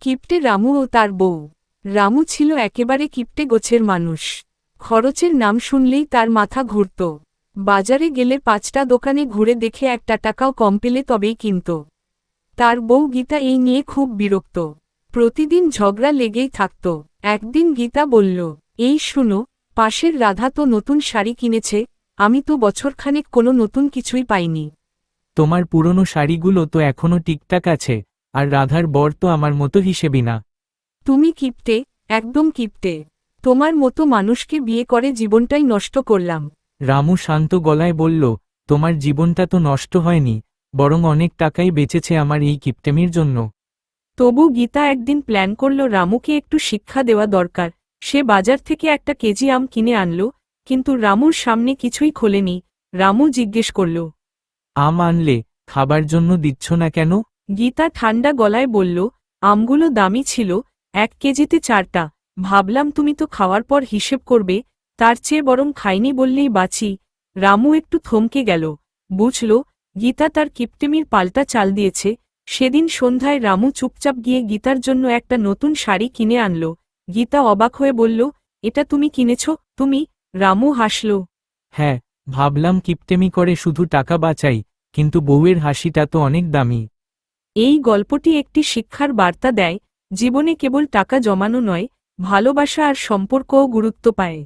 কিপ্টে রামু ও তার বউ। রামু ছিল একেবারে কিপ্টে গোছের মানুষ। খরচের নাম শুনলেই তার মাথা ঘুরত। বাজারে গেলে 5টা দোকানে ঘুরে দেখে একটা টাকাও কম পেলে তবেই কিনত। তার বউ গীতা এই নিয়ে খুব বিরক্ত। প্রতিদিন ঝগড়া লেগেই থাকত। একদিন গীতা বলল, এই শুনো, পাশের রাধা তো নতুন শাড়ি কিনেছে, আমি তো বছরখানেক কোনো নতুন কিছুই পাইনি। তোমার পুরনো শাড়িগুলো তো এখনো ঠিকঠাক আছে, আর রাধার বর তো আমার মতো হিসেবি না। তুমি কিপ্টে, একদম কিপ্টে। তোমার মতো মানুষকে বিয়ে করে জীবনটাই নষ্ট করলাম। রামু শান্ত গলায় বলল, তোমার জীবনটা তো নষ্ট হয়নি, বরং অনেক টাকাই বেঁচেছে আমার এই কিপটেমির জন্য। তবু গীতা একদিন প্ল্যান করল রামুকে একটু শিক্ষা দেওয়া দরকার। সে বাজার থেকে একটা কেজি আম কিনে আনল, কিন্তু রামুর সামনে কিছুই খোলেনি। রামু জিজ্ঞেস করল, আম আনলে, খাবার জন্য দিচ্ছ না কেন? গীতা ঠান্ডা গলায় বলল, আমগুলো দামি ছিল, 1 কেজিতে 4টা। ভাবলাম তুমি তো খাওয়ার পর হিসেব করবে, তার চেয়ে বরং খাইনি বললেই বাঁচি। রামু একটু থমকে গেল। বুঝল, গীতা তার কিপ্টেমির পাল্টা চাল দিয়েছে। সেদিন সন্ধ্যায় রামু চুপচাপ গিয়ে গীতার জন্য একটা নতুন শাড়ি কিনে আনল। গীতা অবাক হয়ে বলল, এটা তুমি কিনেছ? তুমি? রামু হাসল। হ্যাঁ, ভাবলাম কিপটেমি করে শুধু টাকা বাঁচাই, কিন্তু বউয়ের হাসিটা তো অনেক দামি। এই গল্পটি একটি শিক্ষার বার্তা দেয়, জীবনে কেবল টাকা জমানো নয়, ভালোবাসা আর সম্পর্কও গুরুত্ব পায়।